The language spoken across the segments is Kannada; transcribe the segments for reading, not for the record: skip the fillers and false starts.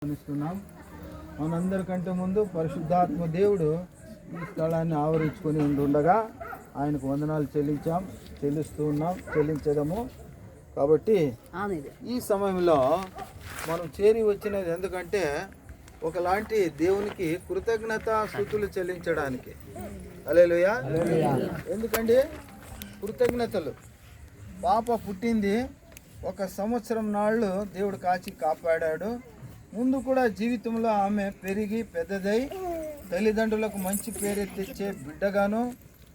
గమనిస్తున్నాం. మనందరికంటే ముందు పరిశుద్ధాత్మ దేవుడు ఈ స్థలాన్ని ఆవరించుకొని ఉండగా ఆయనకు వందనాలు చెల్లించడము. కాబట్టి ఈ సమయంలో మనం చేరి వచ్చినది ఎందుకంటే ఒకలాంటి దేవునికి కృతజ్ఞత స్తుతులు చెల్లించడానికి. హల్లెలూయా. ఎందుకంటే కృతజ్ఞతలు. పాప పుట్టింది, 1 సంవత్సరం నాళ్ళు దేవుడు కాచి కాపాడాడు. ముందు కూడా జీవితంలో ఆమె పెరిగి పెద్దదై తల్లిదండ్రులకు మంచి పేరు తెచ్చే బిడ్డగాను,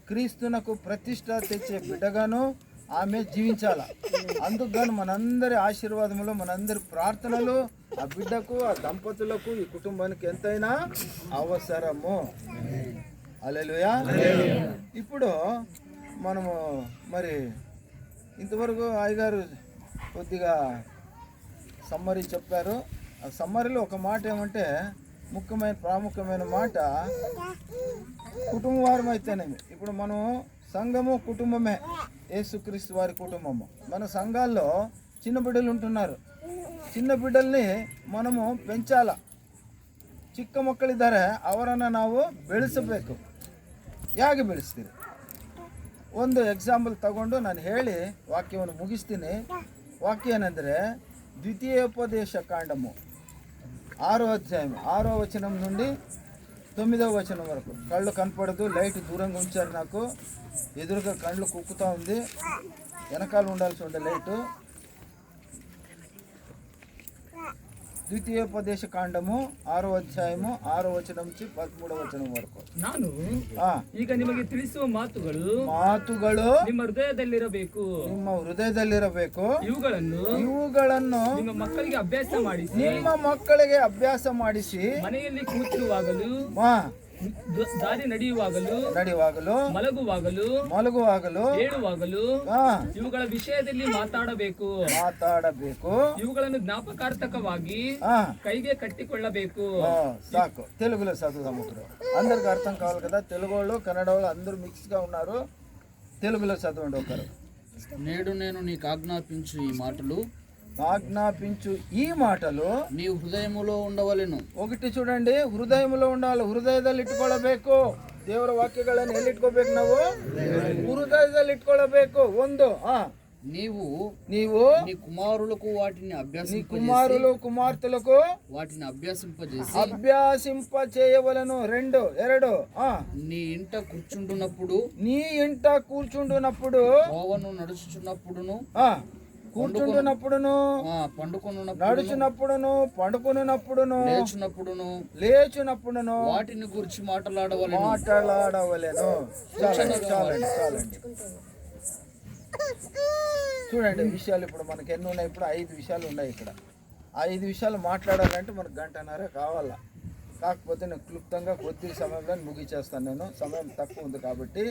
క్రీస్తునకు ప్రతిష్ట తెచ్చే బిడ్డగాను ఆమె జీవించాల. అందుకు మనందరి ఆశీర్వాదములు, మనందరి ప్రార్థనలు ఆ బిడ్డకు, ఆ దంపతులకు, ఈ కుటుంబానికి ఎంతైనా అవసరము. హల్లెలూయా. ఇప్పుడు మనము మరి ఇంతవరకు అయ్యగారు కొద్దిగా సమ్మరీ చెప్పారు. ఆ సమ్మరీలో ఒక మాట ఏమంటే ప్రాముఖ్యమైన మాట కుటుంబవారం అయితేనేమి. ఇప్పుడు మనం సంఘము కుటుంబమే, యేసుక్రీస్తు వారి కుటుంబము. మన సంఘాల్లో చిన్న బిడ్డలు ఉంటున్నారు. చిన్న ಬಿಡ್ಡಲ್ನಿ మనము ಪೆಂಚಾಲ. ಚಿಕ್ಕ ಮಕ್ಕಳಿದ್ದಾರೆ, ಅವರನ್ನು ನಾವು ಬೆಳೆಸಬೇಕು. ಹೇಗೆ ಬೆಳೆಸ್ತೀರಿ? ಒಂದು ಎಕ್ಸಾಂಪಲ್ ತಗೊಂಡು ನಾನು ಹೇಳಿ ವಾಕ್ಯವನ್ನು ಮುಗಿಸ್ತೀನಿ. ವಾಕ್ಯ ಏನಂದರೆ ద్వితీయోపదేశ కాండము 6వ అధ్యాయం 6వ వచనం నుండి 9వ వచనం వరకు. కళ్ళు కనపడదు, లైట్ దూరంగా ఉంచారు. నాకు ఎదురుగా కళ్ళు కుక్కుతూ ఉంది, వెనకాల ఉండాల్సి ఉండే లైటు. ద్వితీయోపదేశ ಕಾಂಡము 6వ ಅಧ್ಯಾಯము 6వ ವಚನ నుంచి 13వ ವಚನ ವರೆಗೂ. ನಾನು ಈಗ ನಿಮಗೆ ತಿಳಿಸುವ ಮಾತುಗಳು ನಿಮ್ಮ ಹೃದಯದಲ್ಲಿರಬೇಕು. ಇವುಗಳನ್ನು ನಿಮ್ಮ ಮಕ್ಕಳಿಗೆ ಅಭ್ಯಾಸ ಮಾಡಿಸಿ ಮನೆಯಲ್ಲಿ ಕೂತಿರುವಾಗಲೂ ದಾರಿ ನಡೆಯುವಾಗಲೂ ಮಲಗುವಾಗಲೂ ಹೇಳುವಾಗಲೂ ಇವುಗಳ ವಿಷಯದಲ್ಲಿ ಮಾತಾಡಬೇಕು. ಇವುಗಳನ್ನು జ్ఞాపకార్థకವಾಗಿ కైగే కట్టికొள்ளಬೇಕು. సాకు తెలుగులో చదువుదాం. అందరికి అర్థం కావాలి కదా. తెలుగు వాళ్ళు, కన్నడ వాళ్ళు అందరూ మిక్స్ గా ఉన్నారు. తెలుగులో చదవండి ఒకరు. నేడు నేను నీకు ఆజ్ఞాపించు ఈ మాటలు నీ ಹೃದಯములో ఉండవలెను. ఒకటి చూడండి, హృదయములో ఉండాలి. ಹೃದಯದಲ್ಲಿ ಇಟ್ಕೊಳ್ಳಬೇಕು. ದೇವರ ವಾಕ್ಯಗಳನ್ನು ಎಲ್ಲಿ ಇಟ್ಕೋಬೇಕು? ನಾವು ಹೃದಯದಲ್ಲಿ ಇಟ್ಕೊಳ್ಳಬೇಕು. ಒಂದು నీవు నీ కుమారులకు కుమార్తెలకు వాటిని అభ్యాసింపచేయవలెను. రెండు నీ ఇంట కూర్చుంటున్నప్పుడు త్రోవను నడుచుచున్నప్పుడును నడుచున్నప్పుడును పండుకున్నప్పుడును లేచునప్పుడును వాటిని గురించి మాట్లాడవలెను. చాలండి. చూడండి విషయాలు ఇప్పుడు మనకి ఎన్ని ఉన్నాయి? ఇప్పుడు 5 విషయాలు ఉన్నాయి. ఇక్కడ 5 విషయాలు మాట్లాడాలంటే మనకు 1.5 గంట కావాలా. కాకపోతే నేను క్లుప్తంగా కొద్ది సమయంలో ముగిచేస్తాను. నేను సమయం తక్కువ ఉంది కాబట్టి.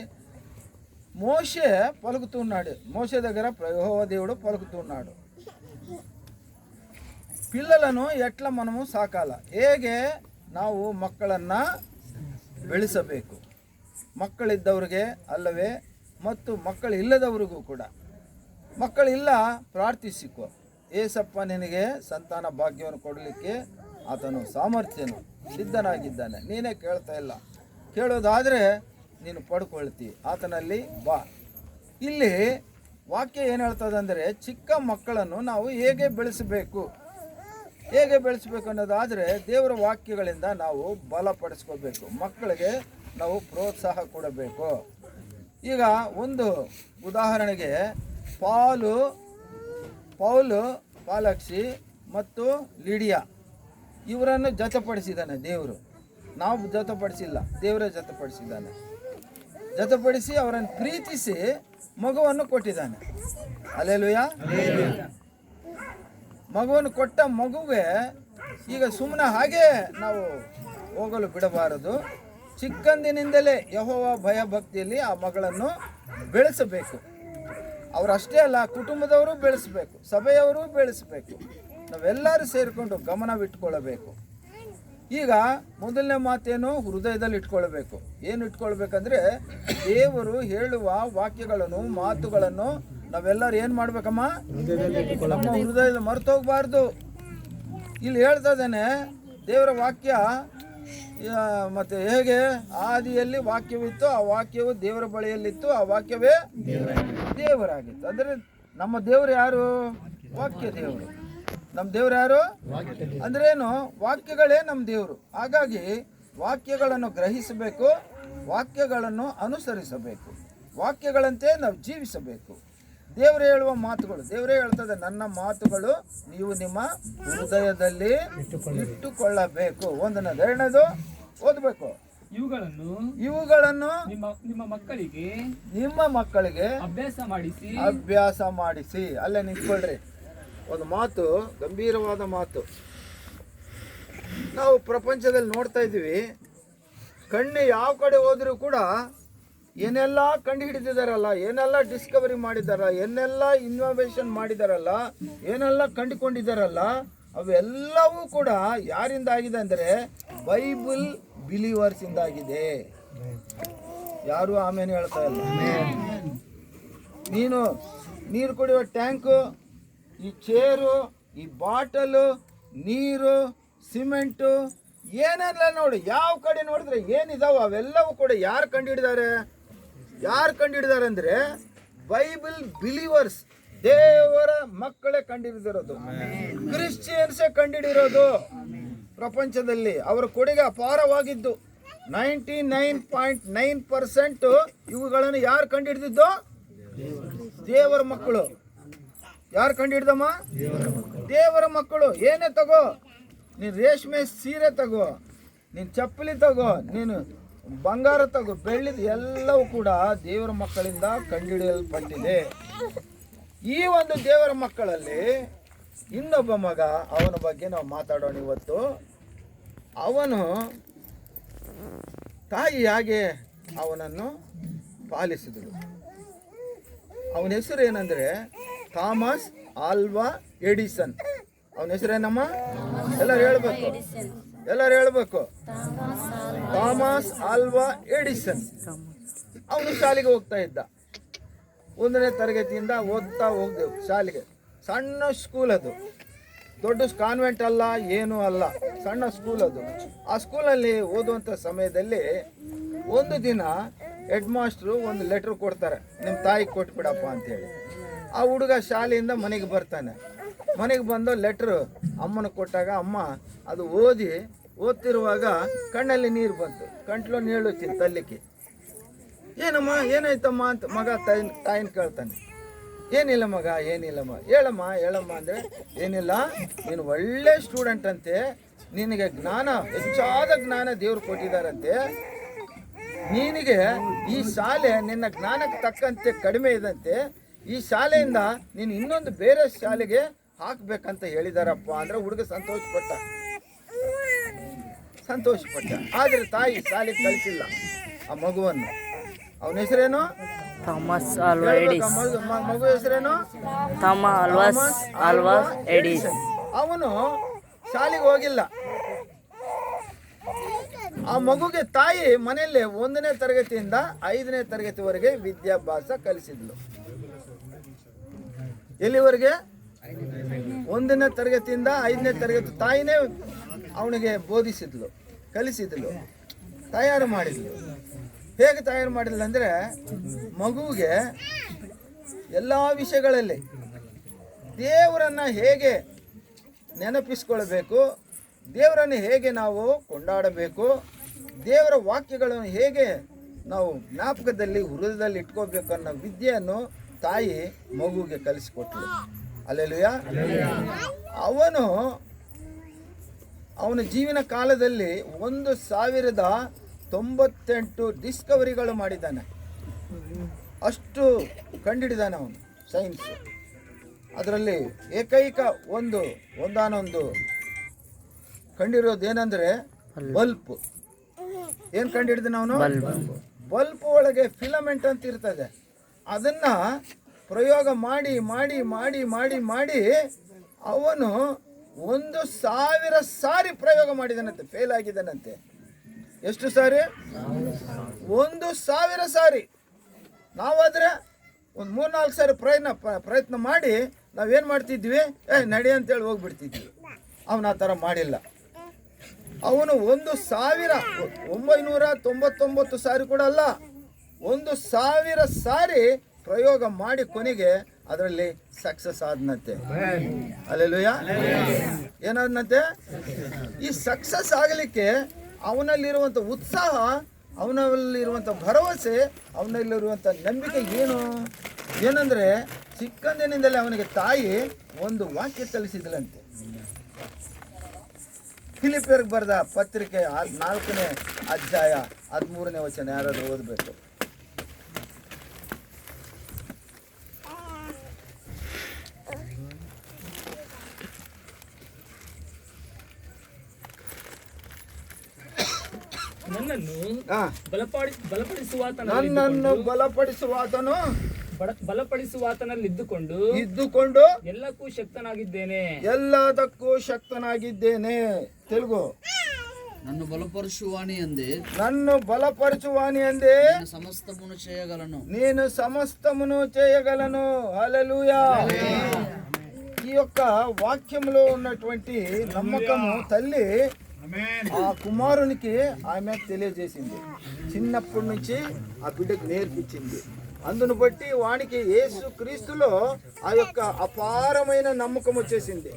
మోషే పలుకుతున్నాడు. మోషే దగ్గర యెహోవా దేవుడు పలుకుతున్నాడు. పిల్లలను ఎట్లా మనము సాకాల, ಹೇಗೆ ನಾವು ಮಕ್ಕಳನ್ನ ಬೆಳೆಸಬೇಕು. ಮಕ್ಕಳಿದ್ದವ್ರಿಗೆ ಅಲ್ಲವೇ ಮತ್ತು ಮಕ್ಕಳಿಲ್ಲದವರಿಗೂ ಕೂಡ. ಮಕ್ಕಳಿಲ್ಲ, ಪ್ರಾರ್ಥಿಸಿಕೋ. ಏಸಪ್ಪ ನಿನಗೆ ಸಂತಾನ ಭಾಗ್ಯವನ್ನು ಕೊಡಲಿಕ್ಕೆ ಆತನು ಸಾಮರ್ಥ್ಯನು ಸಿದ್ಧನಾಗಿದ್ದಾನೆ. ನೀನೇ ಕೇಳ್ತಾ ಇಲ್ಲ. ಕೇಳೋದಾದರೆ ನೀನು ಪಡ್ಕೊಳ್ತಿ. ಆತನಲ್ಲಿ ಬಾ. ಇಲ್ಲಿ ವಾಕ್ಯ ಏನು ಹೇಳ್ತದೆ ಅಂದರೆ, ಚಿಕ್ಕ ಮಕ್ಕಳನ್ನು ನಾವು ಹೇಗೆ ಬೆಳೆಸಬೇಕು ಅನ್ನೋದಾದರೆ ದೇವರ ವಾಕ್ಯಗಳಿಂದ ನಾವು ಬಲಪಡಿಸ್ಕೋಬೇಕು. ಮಕ್ಕಳಿಗೆ ನಾವು ಪ್ರೋತ್ಸಾಹ ಕೊಡಬೇಕು. ಈಗ ಒಂದು ಉದಾಹರಣೆಗೆ ಪಾಲಾಕ್ಷಿ ಮತ್ತು ಲಿಡಿಯಾ ಇವರನ್ನು ಜೊತೆಪಡಿಸಿದ್ದಾನೆ ದೇವರು. ನಾವು ಜೊತೆಪಡಿಸಿಲ್ಲ, ದೇವರೇ ಜೊತೆಪಡಿಸಿದ್ದಾನೆ. ಜೊತೆಪಡಿಸಿ ಅವರನ್ನು ಪ್ರೀತಿಸಿ ಮಗುವನ್ನು ಕೊಟ್ಟಿದ್ದಾನೆ. ಹಲ್ಲೆಲೂಯಾ. ಮಗುವನ್ನು ಕೊಟ್ಟ ಮಗುವೆ ಈಗ ಸುಮ್ಮನೆ ಹಾಗೆ ನಾವು ಹೋಗಲು ಬಿಡಬಾರದು. ಚಿಕ್ಕಂದಿನಿಂದಲೇ ಯೆಹೋವ ಭಯ ಭಕ್ತಿಯಲ್ಲಿ ಆ ಮಗಳನ್ನು ಬೆಳೆಸಬೇಕು. ಅವರಷ್ಟೇ ಅಲ್ಲ, ಕುಟುಂಬದವರು ಬೆಳೆಸಬೇಕು, ಸಭೆಯವರು ಬೆಳೆಸಬೇಕು. ನಾವೆಲ್ಲರೂ ಸೇರಿಕೊಂಡು ಗಮನವಿಟ್ಕೊಳ್ಳಬೇಕು. ಈಗ ಮೊದಲನೇ ಮಾತೇನು? ಹೃದಯದಲ್ಲಿ ಇಟ್ಕೊಳ್ಬೇಕು. ಏನು ಇಟ್ಕೊಳ್ಬೇಕಂದ್ರೆ ದೇವರು ಹೇಳುವ ವಾಕ್ಯಗಳನ್ನು, ಮಾತುಗಳನ್ನು ನಾವೆಲ್ಲರೂ ಏನು ಮಾಡ್ಬೇಕಮ್ಮ? ನಮ್ಮ ಹೃದಯದಲ್ಲಿ ಮರೆತೋಗ್ಬಾರ್ದು. ಇಲ್ಲಿ ಹೇಳ್ತಾ ಇದ್ದಾನೆ ದೇವರ ವಾಕ್ಯ ಮತ್ತು ಹೇಗೆ ಆದಿಯಲ್ಲಿ ವಾಕ್ಯವಿತ್ತು, ಆ ವಾಕ್ಯವು ದೇವರ ಬಳಿಯಲ್ಲಿತ್ತು, ಆ ವಾಕ್ಯವೇ ದೇವರಾಗಿತ್ತು. ಅಂದರೆ ನಮ್ಮ ದೇವರು ಯಾರು? ವಾಕ್ಯ ದೇವರು. ನಮ್ಮ ದೇವರು ಯಾರು ಅಂದ್ರೇನು? ವಾಕ್ಯಗಳೇ ನಮ್ಮ ದೇವರು. ಹಾಗಾಗಿ ವಾಕ್ಯಗಳನ್ನು ಗ್ರಹಿಸಬೇಕು, ವಾಕ್ಯಗಳನ್ನು ಅನುಸರಿಸಬೇಕು, ವಾಕ್ಯಗಳಂತೆ ನಾವು ಜೀವಿಸಬೇಕು. ದೇವರು ಹೇಳುವ ಮಾತುಗಳು, ದೇವರೇ ಹೇಳ್ತದೆ, ನನ್ನ ಮಾತುಗಳು ನೀವು ನಿಮ್ಮ ಹೃದಯದಲ್ಲಿ ಇಟ್ಟುಕೊಳ್ಳಬೇಕು. ಒಂದನೇದು. ಎರಡನೇದು ಓದಬೇಕು. ಇವುಗಳನ್ನು ನಿಮ್ಮ ಮಕ್ಕಳಿಗೆ ಅಭ್ಯಾಸ ಮಾಡಿಸಿ. ಅಲ್ಲೇ ನಿಂತ್ಕೊಳ್ರಿ. ಒಂದು ಮಾತು, ಗಂಭೀರವಾದ ಮಾತು. ನಾವು ಪ್ರಪಂಚದಲ್ಲಿ ನೋಡ್ತಾ ಇದ್ದೀವಿ, ಕಣ್ಣು ಯಾವ ಕಡೆ ಹೋದರೂ ಕೂಡ ಏನೆಲ್ಲ ಕಂಡು ಹಿಡಿದಿದ್ದಾರಲ್ಲ, ಏನೆಲ್ಲ ಡಿಸ್ಕವರಿ ಮಾಡಿದಾರಲ್ಲ, ಏನೆಲ್ಲ ಇನ್ಫಾರ್ಮೇಷನ್ ಮಾಡಿದಾರಲ್ಲ, ಏನೆಲ್ಲ ಕಂಡುಕೊಂಡಿದ್ದಾರಲ್ಲ, ಅವೆಲ್ಲವೂ ಕೂಡ ಯಾರಿಂದ ಆಗಿದೆ ಅಂದರೆ ಬೈಬಲ್ ಬಿಲೀವರ್ಸ್ ಇಂದ ಆಗಿದೆ. ಯಾರು ಆಮೇಲೆ ಹೇಳ್ತಾ ಇಲ್ಲ. ನೀನು ನೀರು ಕುಡಿಯುವ ಟ್ಯಾಂಕು, ಈ ಚೇರು, ಈ ಬಾಟಲು, ನೀರು, ಸಿಮೆಂಟು, ಏನೆಲ್ಲ ನೋಡಿ, ಯಾವ ಕಡೆ ನೋಡಿದ್ರೆ ಏನಿದಾವ ಅವೆಲ್ಲವೂ ಕೂಡ ಯಾರು ಕಂಡುಹಿಡಿದಾರೆ? ಯಾರು ಕಂಡುಹಿಡಿದಾರೆ ಅಂದರೆ ಬೈಬಲ್ ಬಿಲೀವರ್ಸ್, ದೇವರ ಮಕ್ಕಳೇ ಕಂಡುಹಿಡಿದಿರೋದು, ಕ್ರಿಶ್ಚಿಯನ್ಸೇ ಕಂಡುಹಿಡಿರೋದು. ಪ್ರಪಂಚದಲ್ಲಿ ಅವರ ಕೊಡುಗೆ ಅಪಾರವಾಗಿದ್ದು. 99.9% ಇವುಗಳನ್ನು ಯಾರು ಕಂಡುಹಿಡಿದಿದ್ದು? ದೇವರ ಮಕ್ಕಳು. ಯಾರು ಕಂಡುಹಿಡ್ದಮ್ಮ? ದೇವರ ಮಕ್ಕಳು. ಏನೇ ತಗೋ, ನೀನು ರೇಷ್ಮೆ ಸೀರೆ ತಗೋ, ನೀನು ಚಪ್ಪಲಿ ತಗೋ, ನೀನು ಬಂಗಾರ ತಗೋ, ಬೆಳ್ಳಿದ ಎಲ್ಲವೂ ಕೂಡ ದೇವರ ಮಕ್ಕಳಿಂದ ಕಂಡುಹಿಡಿಯಲ್ಪಟ್ಟಿದೆ. ಈ ಒಂದು ದೇವರ ಮಕ್ಕಳಲ್ಲಿ ಇನ್ನೊಬ್ಬ ಮಗ, ಅವನ ಬಗ್ಗೆ ನಾವು ಮಾತಾಡೋಣ ಇವತ್ತು. ಅವನು ತಾಯಿ ಹಾಗೆ ಅವನನ್ನು ಪಾಲಿಸಿದಳು. ಅವನ ಹೆಸರು ಏನಂದರೆ ಥಾಮಸ್ ಆಲ್ವಾ ಎಡಿಸನ್. ಅವನ ಹೆಸರೇನಮ್ಮ? ಎಲ್ಲರೂ ಹೇಳ್ಬೇಕು. ಥಾಮಸ್ ಆಲ್ವಾ ಎಡಿಸನ್. ಅವನು ಶಾಲೆಗೆ ಹೋಗ್ತಾ ಇದ್ದ. 1ನೇ ತರಗತಿಯಿಂದ ಓದ್ತಾ ಹೋಗ್ದೆವು ಶಾಲೆಗೆ. ಸಣ್ಣ ಸ್ಕೂಲ್ ಅದು, ದೊಡ್ಡ ಕಾನ್ವೆಂಟ್ ಅಲ್ಲ, ಏನೂ ಅಲ್ಲ, ಸಣ್ಣ ಸ್ಕೂಲ್ ಅದು. ಆ ಸ್ಕೂಲಲ್ಲಿ ಓದುವಂಥ ಸಮಯದಲ್ಲಿ ಒಂದು ದಿನ ಹೆಡ್ ಮಾಸ್ಟ್ರು ಒಂದು ಲೆಟ್ರ್ ಕೊಡ್ತಾರೆ, ನಿಮ್ಮ ತಾಯಿಗೆ ಕೊಟ್ಬಿಡಪ್ಪ ಅಂತೇಳಿ. ಆ ಹುಡುಗ ಶಾಲೆಯಿಂದ ಮನೆಗೆ ಬರ್ತಾನೆ. ಮನೆಗೆ ಬಂದು ಲೆಟ್ರು ಅಮ್ಮನ ಕೊಟ್ಟಾಗ ಅಮ್ಮ ಅದು ಓದ್ತಿರುವಾಗ ಕಣ್ಣಲ್ಲಿ ನೀರು ಬಂತು, ಕಂಟ್ಲು ನೀಳು ತಲ್ಲಿಕ್ಕೆ. ಏನಮ್ಮ ಏನಾಯ್ತಮ್ಮ ಅಂತ ಮಗ ತಾಯಿನ ಕೇಳ್ತಾನೆ. ಏನಿಲ್ಲ ಮಗ, ಏನಿಲ್ಲಮ್ಮ, ಹೇಳಮ್ಮ ಅಂದರೆ ಏನಿಲ್ಲ, ನೀನು ಒಳ್ಳೆ ಸ್ಟೂಡೆಂಟ್ ಅಂತೆ, ನಿನಗೆ ಜ್ಞಾನ, ಹೆಚ್ಚಾದ ಜ್ಞಾನ ದೇವ್ರು ಕೊಟ್ಟಿದ್ದಾರಂತೆ, ನಿನಗೆ ಈ ಶಾಲೆ ನಿನ್ನ ಜ್ಞಾನಕ್ಕೆ ತಕ್ಕಂತೆ ಕಡಿಮೆ ಇದಂತೆ, ಈ ಶಾಲೆಯಿಂದ ನೀನು ಇನ್ನೊಂದು ಬೇರೆ ಶಾಲೆಗೆ ಹಾಕ್ಬೇಕಂತ ಹೇಳಿದಾರಪ್ಪ ಅಂದ್ರೆ ಹುಡುಗ ಸಂತೋಷಪಟ್ಟ. ಆದರೆ ತಾಯಿ ಶಾಲೆಗೆ ಕಳಿಸಿಲ್ಲ ಆ ಮಗುವನ್ನು. ಅವನ ಹೆಸರೇನು? ಥಾಮಸ್ ಆಲ್ವಾ ಎಡಿಸನ್. ಮಗು ಹೆಸರೇನು? ಥಾಮಸ್ ಆಲ್ವಾ ಎಡಿಸನ್. ಅವನು ಶಾಲೆಗೆ ಹೋಗಿಲ್ಲ. ಆ ಮಗುಗೆ ತಾಯಿ ಮನೆಯಲ್ಲೇ 1ನೇ ತರಗತಿಯಿಂದ 5ನೇ ತರಗತಿವರೆಗೆ ವಿದ್ಯಾಭ್ಯಾಸ ಕಲಿಸಿದ್ಲು. ಎಲ್ಲಿವರೆಗೆ? 1ನೇ ತರಗತಿಯಿಂದ 5ನೇ ತರಗತಿ ತಾಯಿನೇ ಅವನಿಗೆ ಬೋಧಿಸಿದ್ಲು, ಕಲಿಸಿದ್ಲು, ತಯಾರು ಮಾಡಿದ್ಲು. ಹೇಗೆ ತಯಾರು ಮಾಡಿದ್ಲು ಅಂದರೆ ಮಗುವಿಗೆ ಎಲ್ಲ ವಿಷಯಗಳಲ್ಲಿ ದೇವರನ್ನು ಹೇಗೆ ನೆನಪಿಸ್ಕೊಳ್ಬೇಕು, ದೇವರನ್ನು ಹೇಗೆ ನಾವು ಕೊಂಡಾಡಬೇಕು, ದೇವರ ವಾಕ್ಯಗಳನ್ನು ಹೇಗೆ ನಾವು ಜ್ಞಾಪಕದಲ್ಲಿ ಹೃದಯದಲ್ಲಿ ಇಟ್ಕೋಬೇಕು ಅನ್ನೋ ವಿದ್ಯೆಯನ್ನು ತಾಯಿ ಮಗುವಿಗೆ ಕಲಿಸಿಕೊಟ್ಲು. ಅಲ್ಲೆಲುಯ್ಯ. ಅವನ ಜೀವನ ಕಾಲದಲ್ಲಿ 1098 ಡಿಸ್ಕವರಿಗಳು ಮಾಡಿದ್ದಾನೆ. ಅಷ್ಟು ಕಂಡಿಡಿದಾನೆ ಅವನು ಸೈನ್ಸ್. ಅದರಲ್ಲಿ ಏಕೈಕ ಒಂದಾನೊಂದು ಕಂಡಿರೋದು ಏನಂದರೆ ಬಲ್ಪ್. ಏನು ಕಂಡಿಡಿದಾನೆ ಅವನು? ಬಲ್ಪ್ ಒಳಗೆ ಫಿಲಮೆಂಟ್ ಅಂತ ಇರ್ತದೆ. ಅದನ್ನು ಪ್ರಯೋಗ ಮಾಡಿ ಮಾಡಿ ಮಾಡಿ ಮಾಡಿ ಮಾಡಿ ಅವನು 1000 ಸಾರಿ ಪ್ರಯೋಗ ಮಾಡಿದಾನಂತೆ, ಫೇಲ್ ಆಗಿದ್ದಾನಂತೆ. ಎಷ್ಟು ಸಾರಿ? 1000 ಸಾರಿ. ನಾವಾದರೆ ಒಂದು 3-4 ಸಾರಿ ಪ್ರಯತ್ನ ಮಾಡಿ ನಾವೇನು ಮಾಡ್ತಿದ್ವಿ? ನಡಿ ಅಂತೇಳಿ ಹೋಗ್ಬಿಡ್ತಿದ್ವಿ. ಅವನು ಆ ಥರ ಮಾಡಿಲ್ಲ. ಅವನು 1999 ಸಾರಿ ಕೂಡ ಅಲ್ಲ, 1000 ಸಾರಿ ಪ್ರಯೋಗ ಮಾಡಿ ಕೊನೆಗೆ ಅದರಲ್ಲಿ ಸಕ್ಸಸ್ ಆದನಂತೆ. ಅಲ್ಲೆಲೂಯಾ. ಏನಾದನಂತೆ? ಈ ಸಕ್ಸಸ್ ಆಗಲಿಕ್ಕೆ ಅವನಲ್ಲಿರುವಂಥ ಉತ್ಸಾಹ, ಅವನಲ್ಲಿರುವಂಥ ಭರವಸೆ, ಅವನಲ್ಲಿರುವಂಥ ನಂಬಿಕೆ ಏನಂದರೆ ಚಿಕ್ಕಂದಿನಿಂದಲೇ ಅವನಿಗೆ ತಾಯಿ ಒಂದು ವಾಕ್ಯ ಕಲಿಸಿದಳಂತೆ. ಫಿಲಿಪಿಯರಿಗೆ ಬರೆದ ಪತ್ರಿಕೆ 4ನೇ ಅಧ್ಯಾಯ 13ನೇ ವಚನ ಯಾರಾದ್ರೂ ಓದಬೇಕು. ನನ್ನನ್ನು ಬಲಪಡಿಸುವಾತನಲ್ಲಿ ಇದ್ದುಕೊಂಡು ಎಲ್ಲಕ್ಕೂ ಶಕ್ತನಾಗಿದ್ದೇನೆ. తెలుగు నన్ను బలపరచువాని అందే నేను సమస్తమును చేయగలను. హల్లెలూయా. ఈ యొక్క వాక్యంలో ఉన్నటువంటి నమ్మకము తల్లి ఆ కుమారునికి ఆమె తెలియజేసింది. చిన్నప్పటి నుంచి ఆ బిడ్డకు నేర్పించింది. అందును బట్టి వానికి యేసు క్రీస్తులో ఆ యొక్క అపారమైన నమ్మకం వచ్చేసింది.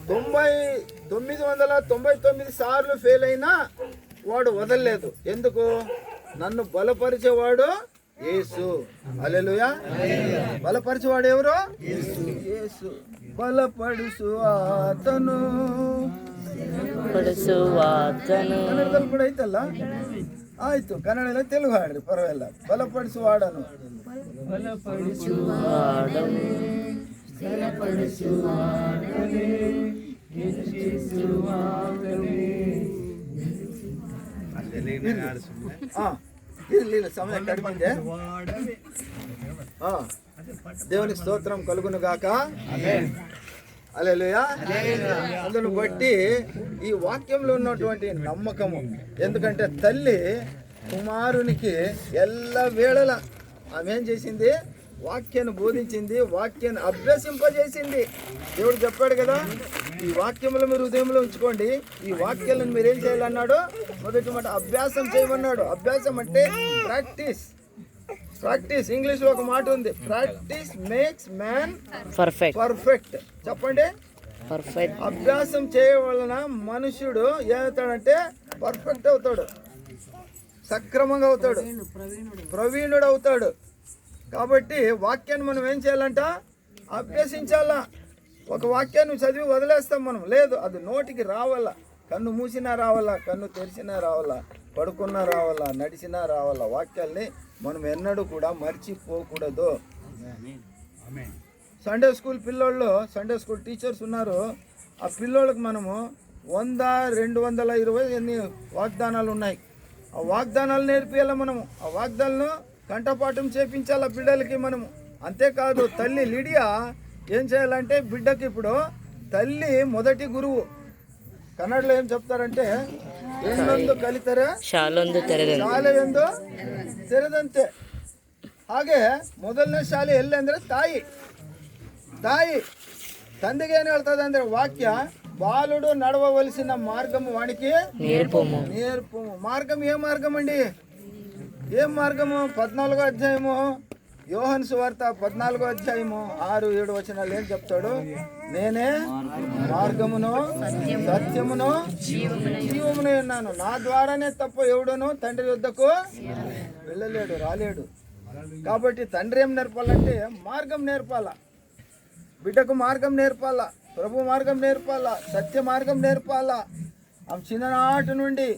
999 సార్లు ఫెయిల్ అయినా వాడు వదలలేదు. ఎందుకు? నన్ను బలపరిచేవాడు యేసు. హల్లెలూయా. బలపరిచేవాడు ఎవరు? యేసు. బలపడుసు ఆతను ಕನ್ನಡದಲ್ಲಿ ಕೂಡ ಐತಲ್ಲ. ಆಯ್ತು, ಕನ್ನಡದಲ್ಲಿ ತೆಲುಗು ಹಾಡ್ರಿ, ಪರವಾಗಿಲ್ಲ. ಬಲಪಡಿಸುವಾಡನು ఇర్లి సమయం కడిపిందే. దేవునికి స్తోత్రం కలుగును గాక. హల్లెలూయా. అందును బట్టి ఈ వాక్యంలో ఉన్నటువంటి నమ్మకము, ఎందుకంటే తల్లి కుమారునికి ఎల్ల వేళల ఆమె ఏం చేసింది? వాక్యాన్ని బోధించింది, వాక్యాన్ని అభ్యసింపజేసింది. దేవుడు చెప్పాడు కదా, ఈ వాక్యంలో మీరు హృదయంలో ఉంచుకోండి, ఈ వాక్యాలను మీరు ఏం చేయాలన్నాడు? మొదటి మాట అభ్యాసం చేయమన్నాడు. అభ్యాసం అంటే ప్రాక్టీస్. ఇంగ్లీష్లో ఒక మాట ఉంది, ప్రాక్టీస్ మేక్స్ మ్యాన్ పర్ఫెక్ట్. చెప్పండి. పర్ఫెక్ట్. అభ్యాసం చేయవలన మనుషుడు ఏమవుతాడంటే పర్ఫెక్ట్ అవుతాడు, సక్రమంగా అవుతాడు, ప్రవీణుడు అవుతాడు. కాబట్టి వాక్యాన్ని మనం ఏం చేయాలంట? అభ్యసించాలా. ఒక వాక్యాన్ని చదివి వదిలేస్తాం మనం, లేదు, అది నోటికి రావాలా. కన్ను మూసినా రావాలా, కన్ను తెరిచినా రావాలా, పడుకున్నా రావాలా, నడిచినా రావాలా. వాక్యాల్ని మనం ఎన్నడూ కూడా మర్చిపోకూడదు. సండే స్కూల్ పిల్లోళ్ళు, సండే స్కూల్ టీచర్స్ ఉన్నారు. ఆ పిల్లోళ్ళకి మనము 100, 220 ఎన్ని వాగ్దానాలు ఉన్నాయి. ఆ వాగ్దానాలు నేర్పియాల మనము. ఆ వాగ్దానాలను కంఠపాఠం చేపించాల బిడ్డలకి మనము. అంతేకాదు, తల్లి లిడియా ఏం చేయాలంటే బిడ్డకి ఇప్పుడు తల్లి మొదటి గురువు. ಕನ್ನಡలో ఏం చెప్తారంటే ಏನೊಂದು ಕಲಿತರೆ ಶಾಲೆಯೊಂದು ತೆರೆದಂತೆ. ಹಾಗೆ ಮೊದಲನೇ ಶಾಲೆ ಎಲ್ಲಿ ಅಂದರೆ ತಾಯಿ. ತಂದೆಗೆ ಏನು ಹೇಳ್ತದೆ ಅಂದರೆ ವಾಕ್ಯ, బాలుడు నడవవలసిన మార్గము వానికి నేర్పము. మార్గం ఏ మార్గం అండి? ఏం మార్గము? 14వ అధ్యాయము యోహాను సువార్త 14వ అధ్యాయము 6, 7 వచనాలు ఏం చెప్తాడు? నేనే మార్గమును సత్యమును జీవమును ఉన్నాను. నా ద్వారానే తప్ప ఎవడును తండ్రి వద్దకు వెళ్ళలేడు, రాలేడు. కాబట్టి తండ్రి ఏం నేర్పాలంటే మార్గం నేర్పాలా, బిడ్డకు మార్గం నేర్పాలా, ప్రభు మార్గం నేర్పాలా, సత్య మార్గం నేర్పాలా. ఆ చిన్ననాటి నుండి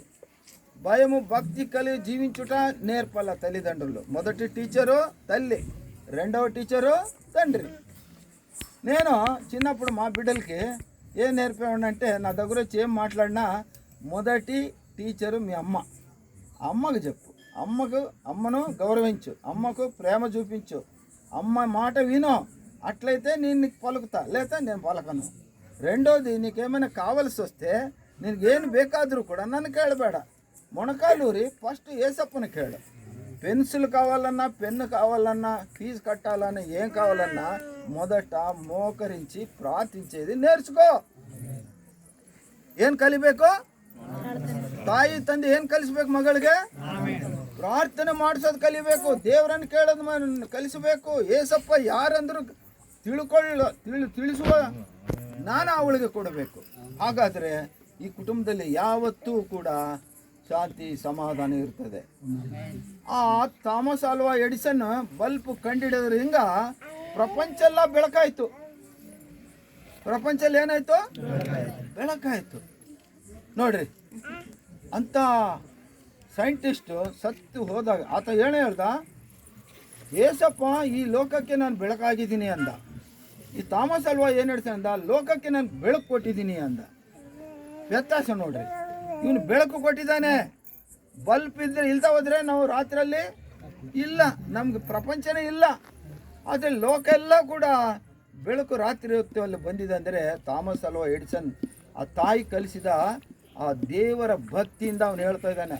భయము భక్తి కలిగి జీవించుట నేర్పాల తల్లిదండ్రులు. మొదటి టీచరు తల్లి, రెండవ టీచరు తండ్రి. నేను చిన్నప్పుడు మా బిడ్డలకి ఏం నేర్పేవాడినంటే, నా దగ్గర వచ్చి ఏం మాట్లాడినా మొదటి టీచరు మీ అమ్మ. అమ్మకు చెప్పు, అమ్మను గౌరవించు, అమ్మకు ప్రేమ చూపించు, అమ్మ మాట విను. అట్లయితే నేను నీకు పలుకుతా, లేదా నేను పలకను. రెండోది, నీకేమైనా కావాల్సి వస్తే నీకు ఏం ಬೇಕಾದರೂ ಕೂಡ ನನ್ನ ಕೇಳಬೇಡ, ಮೊಣಕಾಲೂರಿ ఫస్ట్ ఏసప్పని కేಳು. పెన్సిల్ కావాలన్నా, పెన్ను కావాలన్నా, ఫీజు కట్టాలన్నా, ఏం కావాలన్నా మొదట మోకరించి ప్రార్థించేది నేర్చుకో. ಏನು ಕಲಿಬೇಕು? ತಾಯಿ ತಂದೆ ಏನು ಕಲಿಸ್ಬೇಕು ಮಗಳಿಗೆ? ಪ್ರಾರ್ಥನೆ ಮಾಡಿಸೋದು ಕಲಿಬೇಕು, ದೇವರನ್ನು ಕೇಳೋದು ಕಲಿಸಬೇಕು. ಏಸಪ್ಪ ಯಾರಂದ್ರು ತಿಳಿಸುವ ಜ್ಞಾನ ಅವಳಿಗೆ ಕೊಡಬೇಕು. ಹಾಗಾದರೆ ಈ ಕುಟುಂಬದಲ್ಲಿ ಯಾವತ್ತೂ ಕೂಡ ಶಾಂತಿ ಸಮಾಧಾನ ಇರ್ತದೆ. ಆ ಥಾಮಸ್ ಆಲ್ವಾ ಎಡಿಸನ್ ಬಲ್ಬ್ ಕಂಡಿಡಿದ್ರಿಂದ ಪ್ರಪಂಚ ಎಲ್ಲ ಬೆಳಕಾಯ್ತು. ಪ್ರಪಂಚದಲ್ಲಿ ಏನಾಯ್ತು? ಬೆಳಕಾಯ್ತು. ನೋಡ್ರಿ, ಅಂತ ಸೈಂಟಿಸ್ಟು ಸತ್ತು ಹೋದಾಗ ಆತ ಹೇಳ್ದ, ಏಸಪ್ಪ ಈ ಲೋಕಕ್ಕೆ ನಾನು ಬೆಳಕಾಗಿದ್ದೀನಿ ಅಂದ. ಈ ಥಾಮಸ್ ಆಲ್ವಾ ಏನು ಹೇಳ್ತಾನೆ ಅಂದ, ಲೋಕಕ್ಕೆ ನಾನು ಬೆಳಕು ಕೊಟ್ಟಿದ್ದೀನಿ ಅಂದ. ವ್ಯತ್ಯಾಸ ನೋಡ್ರಿ, ಇವನು ಬೆಳಕು ಕೊಟ್ಟಿದ್ದಾನೆ. ಬಲ್ಬ್ ಇದ್ರೆ ಇಲ್ದ ಹೋದ್ರೆ ನಾವು ರಾತ್ರಿಯಲ್ಲಿ ಇಲ್ಲ, ನಮ್ಗೆ ಪ್ರಪಂಚನೇ ಇಲ್ಲ. ಆದರೆ ಲೋಕ ಎಲ್ಲ ಕೂಡ ಬೆಳಕು ರಾತ್ರಿ ಹೊತ್ತು ಅಲ್ಲಿ ಬಂದಿದೆ ಅಂದರೆ ಥಾಮಸ್ ಆಲ್ವಾ ಎಡಿಸನ್ ಆ ತಾಯಿ ಕಲಿಸಿದ ಆ ದೇವರ ಭಕ್ತಿಯಿಂದ ಅವನು ಹೇಳ್ತಾ ಇದ್ದಾನೆ,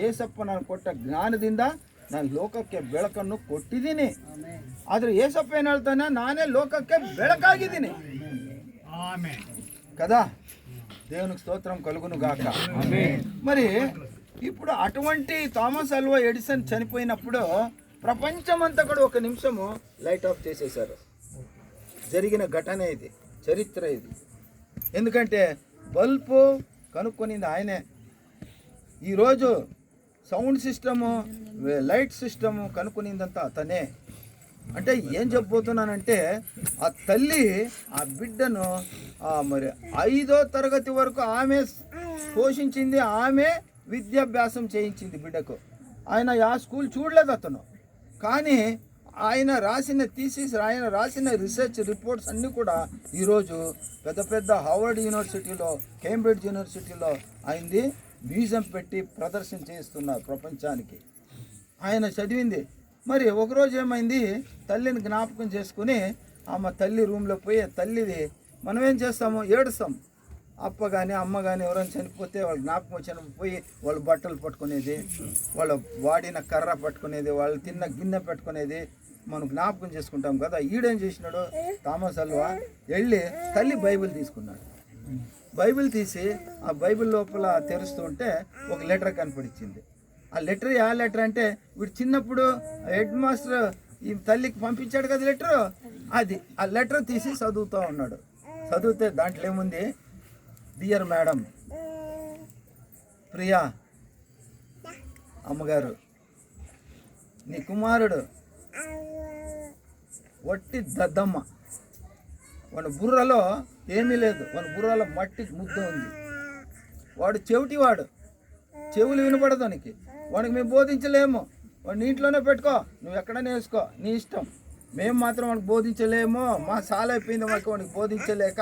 ಏಸಪ್ಪ ನಾನು ಕೊಟ್ಟ ಜ್ಞಾನದಿಂದ ನಾನು ಲೋಕಕ್ಕೆ ಬೆಳಕನ್ನು ಕೊಟ್ಟಿದ್ದೀನಿ. ಆದರೆ ಏಸಪ್ಪ ಏನು ಹೇಳ್ತಾನೆ, ನಾನೇ ಲೋಕಕ್ಕೆ ಬೆಳಕಾಗಿದ್ದೀನಿ కదా. దేవునికి స్తోత్రం కలుగును గాక. మరి ఇప్పుడు అటువంటి థామస్ ఆల్వా ఎడిసన్ చనిపోయినప్పుడు ప్రపంచమంతా కూడా ఒక నిమిషము లైట్ ఆఫ్ చేసేశారు. జరిగిన ఘటన ఇది, చరిత్ర ఇది. ఎందుకంటే బల్బు కనుక్కొనింది ఆయనే. ఈరోజు సౌండ్ సిస్టము, లైట్ సిస్టము కనుక్కునిందంతా అతనే. అంటే ఏం చెప్పబోతున్నానంటే, ఆ తల్లి ఆ బిడ్డను మరి 5వ తరగతి వరకు ఆమె పోషించింది, ఆమె విద్యాభ్యాసం చేయించింది బిడ్డకు. ఆయన ఆ స్కూల్ చూడలేదు అతను, కానీ ఆయన రాసిన థీసిస్, ఆయన రాసిన రీసెర్చ్ రిపోర్ట్స్ అన్నీ కూడా ఈరోజు పెద్ద పెద్ద హార్వర్డ్ యూనివర్సిటీలో, కేంబ్రిడ్జ్ యూనివర్సిటీలో ఆయనది మ్యూజియం పెట్టి ప్రదర్శన చేస్తున్నారు ప్రపంచానికి. ఆయన చదివింది. మరి ఒకరోజు ఏమైంది, తల్లిని జ్ఞాపకం చేసుకుని ఆమె తల్లి రూమ్లో పోయి, తల్లిది మనం ఏం చేస్తాము, ఏడుస్తాం. అప్ప కానీ అమ్మ కానీ ఎవరైనా చనిపోతే వాళ్ళు జ్ఞాపకం వచ్చిన పోయి వాళ్ళు బట్టలు పట్టుకునేది, వాళ్ళ వాడిన కర్ర పట్టుకునేది, వాళ్ళు తిన్న గిన్నె పెట్టుకునేది మనం జ్ఞాపకం చేసుకుంటాం కదా. ఈడేం చేసినాడు థామస్ ఆల్వా, వెళ్ళి తల్లి బైబిల్ తీసుకున్నాడు. బైబిల్ తీసి ఆ బైబిల్ లోపల తెరుస్తూ ఉంటే ఒక లెటర్ కనపడిచ్చింది. ఆ లెటర్ ఆ లెటర్ అంటే వీడు చిన్నప్పుడు హెడ్ మాస్టర్ ఈ తల్లికి పంపించాడు కదా లెటరు, అది ఆ లెటర్ తీసి చదువుతూ ఉన్నాడు. చదివితే దాంట్లో ఏముంది, డియర్ మేడం, ప్రియా అమ్మగారు, నీ కుమారుడు వట్టి దద్దమ్మ, వాడి బుర్రలో ఏమీ లేదు, వాడి బుర్రలో మట్టి ముద్ద ఉంది, వాడు చెవిటివాడు, చెవులు వినపడదానికి, వాడికి మేము బోధించలేము, వాడిని ఇంట్లోనే పెట్టుకో, నువ్వు ఎక్కడనే వేసుకో, నీ ఇష్టం, మేము మాత్రం వాడికి బోధించలేము, మా సాల అయిపోయింది మాకు వాడికి బోధించలేక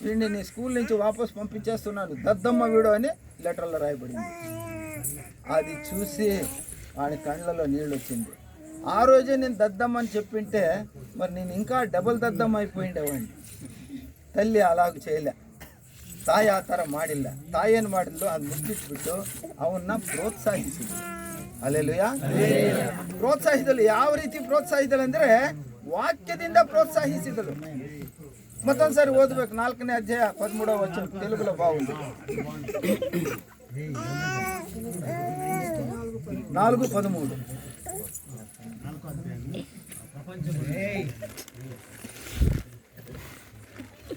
వీడిని నీ స్కూల్ నుంచి వాపస్ పంపించేస్తున్నాను, దద్దమ్మ వీడు అని లెటర్లో రాయబడింది. అది చూసి వాడి కళ్ళలో నీళ్ళు వచ్చింది. ఆ రోజే నేను దద్దమ్మ అని చెప్పింటే మరి నేను ఇంకా డబుల్ దద్దమ్మ అయిపోయిండేవాడిని. ತಲ್ಲಿ అలాగ చేయలే, ತಾಯಿ ಆ ಥರ ಮಾಡಿಲ್ಲ. ತಾಯಿ ಏನು ಮಾಡಿದ್ಲು, ಅದು ಮುಚ್ಚಿಟ್ಬಿಟ್ಟು ಅವನ್ನ ಪ್ರೋತ್ಸಾಹಿಸಿದ್ಲು. ಅಲ್ಲೆಲುಯ್ಯ, ಪ್ರೋತ್ಸಾಹಿಸಿದಳು. ಯಾವ ರೀತಿ ಪ್ರೋತ್ಸಾಹಿಸಿದಳು ಅಂದರೆ ವಾಕ್ಯದಿಂದ ಪ್ರೋತ್ಸಾಹಿಸಿದಳು. ಮತ್ತೊಂದ್ಸರಿ ಓದಬೇಕು, 4ನೇ ಅಧ್ಯಾಯ 13వ వచనం, తెలుగులో బాగుంది. 4:13.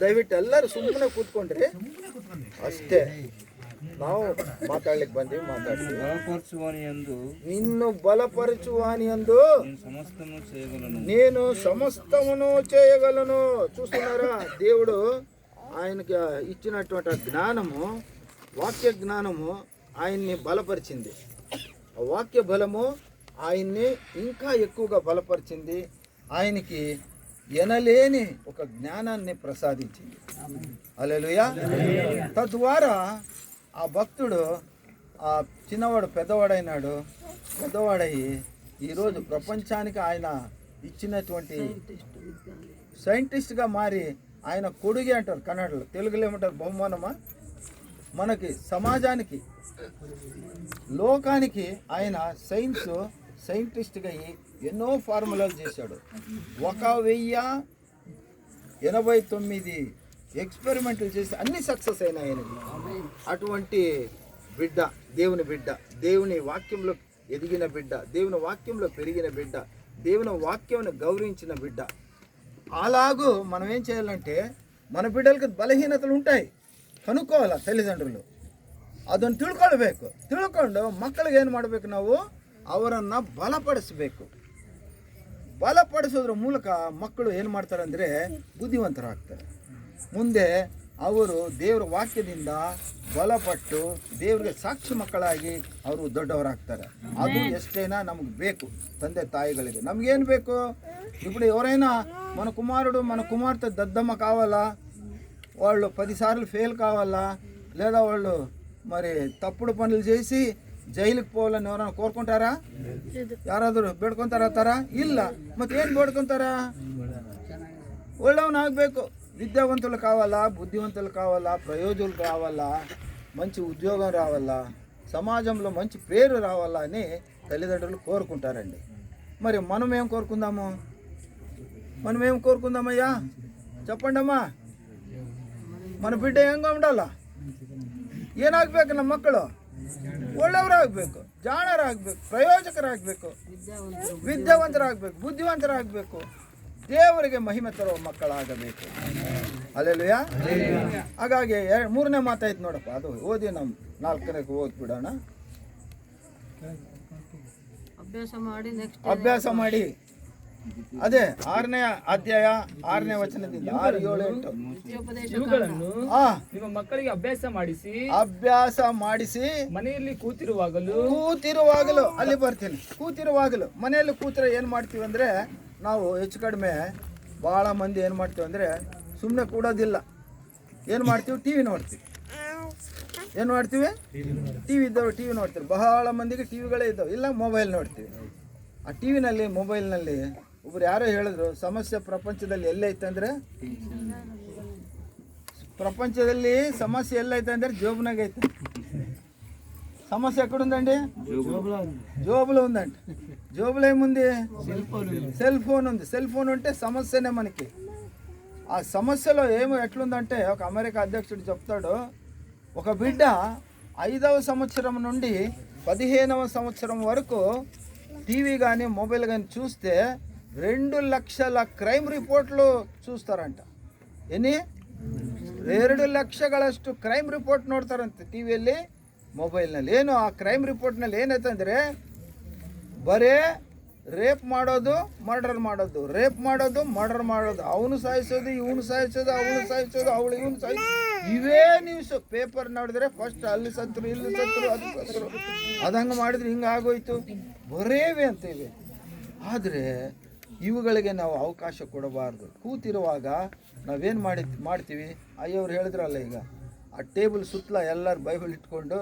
ದಯವಿಟ್ಟು ಎಲ್ಲರೂ ಸುಮ್ಮನೆ ಕೂತ್ಕೊಂಡ್ರಿ ಅಷ್ಟೇ. ನಾವು ಮಾತಾಡ್ಲಿಕ್ಕೆ ಬಂದೀವಿ, ಮಾತಾಡ್ತೀವಿ. బలపరచువాని యందు నిన్ను బలపరచువాని యందు సమస్తము చేయగలను, నేను సమస్తమును చేయగలను. చూస్తున్నారా, దేవుడు ఆయనకి ఇచ్చినటువంటి జ్ఞానము, వాక్య జ్ఞానము ఆయన్ని బలపరిచింది. ఆ వాక్య బలము ఆయన్ని ఇంకా ఎక్కువగా బలపరిచింది. ఆయనకి ఎనలేని ఒక జ్ఞానాన్ని ప్రసాదించింది. హల్లెలూయా. తద్వారా ఆ భక్తుడు ఆ చిన్నవాడు పెద్దవాడైనాడు. పెద్దవాడయ్యి ఈరోజు ప్రపంచానికి ఆయన ఇచ్చినటువంటి సైంటిస్ట్గా మారి ఆయన కొడుగి అంటారు కన్నడలో, తెలుగులో ఏమంటారు, బహుమానమా, మనకి సమాజానికి, లోకానికి ఆయన సైంటిస్ట్గా ఎన్నో ఫార్ములాలు చేశాడు. 1089 ఎక్స్పెరిమెంట్లు చేసి అన్ని సక్సెస్ అయినాయని అటువంటి బిడ్డ, దేవుని బిడ్డ, దేవుని వాక్యంలో ఎదిగిన బిడ్డ, దేవుని వాక్యంలో పెరిగిన బిడ్డ, దేవుని వాక్యంను గౌరవించిన బిడ్డ. అలాగూ మనం ఏం చేయాలంటే మన ಬಿಡ್ಡಲಿಗೆ ಬಲಹೀನತೆಗಳು ఉంటాయి, ಕನುಕೋಲ್ಲ ತಲೆದಂಡ್ರಲು ಅದನ್ನು ತಿಳ್ಕೊಳ್ಬೇಕು. ತಿಳ್ಕೊಂಡು ಮಕ್ಕಳಿಗೆ ಏನು ಮಾಡಬೇಕು, ನಾವು ಅವರನ್ನು ಬಲಪಡಿಸಬೇಕು. ಬಲಪಡಿಸೋದ್ರ ಮೂಲಕ ಮಕ್ಕಳು ಏನು ಮಾಡ್ತಾರೆ ಅಂದರೆ ಬುದ್ಧಿವಂತರಾಗ್ತಾರೆ. ಮುಂದೆ ಅವರು ದೇವರ ವಾಕ್ಯದಿಂದ ಬಲಪಟ್ಟು ದೇವರಿಗೆ ಸಾಕ್ಷಿ ಮಕ್ಕಳಾಗಿ ಅವರು ದೊಡ್ಡವರಾಗ್ತಾರೆ. ಅದು ఎస్టైనా నಮಗೆ ಬೇಕು ತಂದೆ ತಾಯಿಗಳಿಗೆ. నమగేం ಬೇಕು? ఇప్పుడు ఎవరైనా మన కుమారుడు మన కుమార్తె దద్దమ్మ కావాలా, వాళ్ళు 10 సార్లు ఫెయిల్ కావాలా, లేదా వాళ్ళు మరి తప్పుడు పనులు చేసి జైలుకి పోవాలని ఎవరైనా కోరుకుంటారా? ಯಾರಾದರೂ ಬೇಡ್ಕೊತಾರ ಥರ ಇಲ್ಲ. ಮತ್ತೆ ಏನು ಬೇಡ್ಕೊತಾರ? ಒಳ್ಳೆಯವನು ಆಗಬೇಕು, విద్యావంతులు కావాలా, బుద్ధివంతులు కావాలా, ప్రయోజకులు కావాలా, మంచి ఉద్యోగం రావాలా, సమాజంలో మంచి పేరు రావాలా అని తల్లిదండ్రులు కోరుకుంటారండి. మరి మనం ఏం కోరుకుందాము? మనం ఏం కోరుకుందామయ్యా చెప్పండి అమ్మా. మన ಬಿಡ್ಡ ಹೆಂಗೆ ఉండాలా? ಏನಾಗಬೇಕು? ನಮ್ಮ ಮಕ್ಕಳು ಒಳ್ಳೆಯವರಾಗಬೇಕು, ಜಾಣರಾಗಬೇಕು, ಪ್ರಯೋಜಕರಾಗಬೇಕು, ವಿದ್ಯಾವಂತರಾಗಬೇಕು, ಬುದ್ಧಿವಂತರಾಗಬೇಕು, ದೇವರಿಗೆ ಮಹಿಮೆ ತರುವ ಮಕ್ಕಳಾಗಬೇಕು. ಅಲ್ಲೆಲ್ಲೂಯಾ. ಹಾಗಾಗಿ ಮೂರನೇ ಮಾತಾಯ್ತು ನೋಡಪ್ಪ, ಅದು ಓದಿ ನಮ್ಮ 4ನೇಗೆ ಓದ್ಬಿಡೋಣ. ಅಭ್ಯಾಸ ಮಾಡಿ ಅದೇ 6ನೇ ಅಧ್ಯಾಯ 6ನೇ ವಚನದಿಂದ 6, 7, 8 ಇವುಗಳನ್ನು ನಿಮ್ಮ ಮಕ್ಕಳಿಗೆ ಅಭ್ಯಾಸ ಮಾಡಿಸಿ ಮನೆಯಲ್ಲಿ ಕೂತಿರುವಾಗಲೂ ಅಲ್ಲಿ ಬರ್ತೀನಿ. ಕೂತಿರುವಾಗಲೂ ಮನೆಯಲ್ಲಿ ಕೂತಿರೋ ಏನು ಮಾಡ್ತೀವಿ ಅಂದರೆ, ನಾವು ಹೆಚ್ಚು ಕಡಿಮೆ ಭಾಳ ಮಂದಿ ಏನು ಮಾಡ್ತೀವಿ ಅಂದರೆ ಸುಮ್ಮನೆ ಕೂಡೋದಿಲ್ಲ. ಏನು ಮಾಡ್ತೀವಿ? ಟಿ ವಿ ನೋಡ್ತೀವಿ. ಏನು ಮಾಡ್ತೀವಿ? ಟಿ ವಿ ಇದ್ದವರು ಟಿ ವಿ ನೋಡ್ತೀವಿ. ಬಹಳ ಮಂದಿಗೆ ಟಿ ವಿಗಳೇ ಇದ್ದಾವೆ, ಇಲ್ಲ ಮೊಬೈಲ್ ನೋಡ್ತೀವಿ. ಆ ಟಿ ವಿನಲ್ಲಿ ಮೊಬೈಲ್ನಲ್ಲಿ ಒಬ್ರು ಯಾರೋ ಹೇಳಿದ್ರು, ಸಮಸ್ಯೆ ಪ್ರಪಂಚದಲ್ಲಿ ಎಲ್ಲೈತೆ ಅಂದರೆ, ప్రపంచದಲ್ಲಿ సమస్య ಎಲ್ಲైతే ಅಂದರೆ జోబునాగ అయితే. సమస్య ఎక్కడుందండి? జోబులో ఉందండి. జోబులో ఏముంది? సెల్ ఫోన్ ఉంది. సెల్ ఫోన్ ఉంటే సమస్యనే మనకి. ఆ సమస్యలో ఎట్లుందంటే, ఒక అమెరికా అధ్యక్షుడు చెప్తాడు, ఒక బిడ్డ 5వ సంవత్సరం నుండి 15వ సంవత్సరం వరకు టీవీ కానీ మొబైల్ కానీ చూస్తే 2 లక్షల క్రైమ్ రిపోర్ట్లు చూస్తారంట. ఎన్ని? 2 ಲಕ್ಷಗಳಷ್ಟು ಕ್ರೈಮ್ ರಿಪೋರ್ಟ್ ನೋಡ್ತಾರಂತೆ ಟಿವಿಯಲ್ಲಿ, ಮೊಬೈಲ್ನಲ್ಲಿ. ಏನು ಆ ಕ್ರೈಮ್ ರಿಪೋರ್ಟ್ನಲ್ಲಿ ಏನೈತೆ ಅಂದರೆ, ಬರೇ ರೇಪ್ ಮಾಡೋದು, ಮರ್ಡರ್ ಮಾಡೋದು, ರೇಪ್ ಮಾಡೋದು, ಮರ್ಡರ್ ಮಾಡೋದು, ಅವನು ಸಾಯಿಸೋದು, ಇವನು ಸಾಯಿಸೋದು, ಅವನು ಸಾಯಿಸೋದು, ಅವಳು ಇವನು ಸಾಯಿಸೋದು, ಇವೇ ನ್ಯೂಸು. ಪೇಪರ್ ನೋಡಿದ್ರೆ ಫಸ್ಟ್ ಅಲ್ಲಿ ಸತ್ರು, ಇಲ್ಲಿ ಸತ್ರು, ಅದು ಸತ್ರು, ಅದು ಹಂಗೆ ಮಾಡಿದ್ರೆ ಹಿಂಗೆ ಆಗೋಯ್ತು, ಬರೇವೆ ಅಂತೀವಿ. ಆದರೆ ಇವುಗಳಿಗೆ ನಾವು ಅವಕಾಶ ಕೊಡಬಾರ್ದು. ಕೂತಿರುವಾಗ ನಾವೇನು ಮಾಡ್ತೀವಿ? ಅಯ್ಯವ್ರು ಹೇಳಿದ್ರಲ್ಲ, ಈಗ ಆ ಟೇಬಲ್ ಸುತ್ತಲ ಎಲ್ಲರೂ ಬೈಬಲ್ ಇಟ್ಕೊಂಡು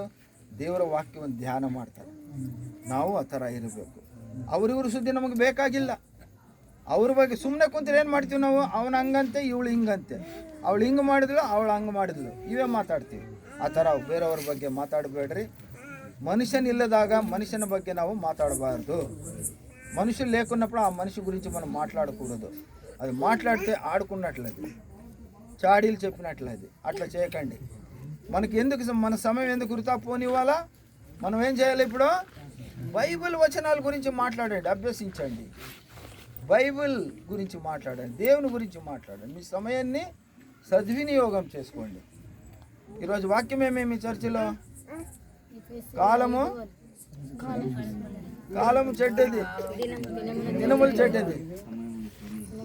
ದೇವರ ವಾಕ್ಯವನ್ನು ಧ್ಯಾನ ಮಾಡ್ತಾರೆ. ನಾವು ಆ ಥರ ಇರಬೇಕು. ಅವ್ರಿವ್ರ ಸುದ್ದಿ ನಮಗೆ ಬೇಕಾಗಿಲ್ಲ. ಅವ್ರ ಬಗ್ಗೆ ಸುಮ್ಮನೆ ಕುಂತ್ರೆ ಏನು ಮಾಡ್ತೀವಿ ನಾವು? ಅವನು ಹಂಗಂತೆ, ಇವಳು ಹಿಂಗಂತೆ, ಅವಳು ಹಿಂಗೆ ಮಾಡಿದ್ಳು, ಅವಳು ಹಂಗೆ ಮಾಡಿದ್ಳು, ಇವೇ ಮಾತಾಡ್ತೀವಿ. ಆ ಥರ ಬೇರೆಯವ್ರ ಬಗ್ಗೆ ಮಾತಾಡಬೇಡ್ರಿ. మనిషినిల్లదాక మనిషిని ಬಗ್ಗೆ ನಾವು మాట్లాడబారదు. మనుషులు లేకున్నప్పుడు ఆ మనిషి గురించి మనం మాట్లాడకూడదు. అది మాట్లాడితే ఆడుకున్నట్లది, చాడీలు చెప్పినట్లది. అట్లా చేయకండి. మనకి ఎందుకు మన సమయం ఎందుకు వృథా పోనివ్వాలా? మనం ఏం చేయాలి? ఇప్పుడు బైబిల్ వచనాల గురించి మాట్లాడండి, అభ్యసించండి. బైబిల్ గురించి మాట్లాడండి, దేవుని గురించి మాట్లాడండి. మీ సమయాన్ని సద్వినియోగం చేసుకోండి. ఈరోజు వాక్యం ఏమేమి చర్చిలో? కాలము చెడ్డది, దినములు చెడ్డది,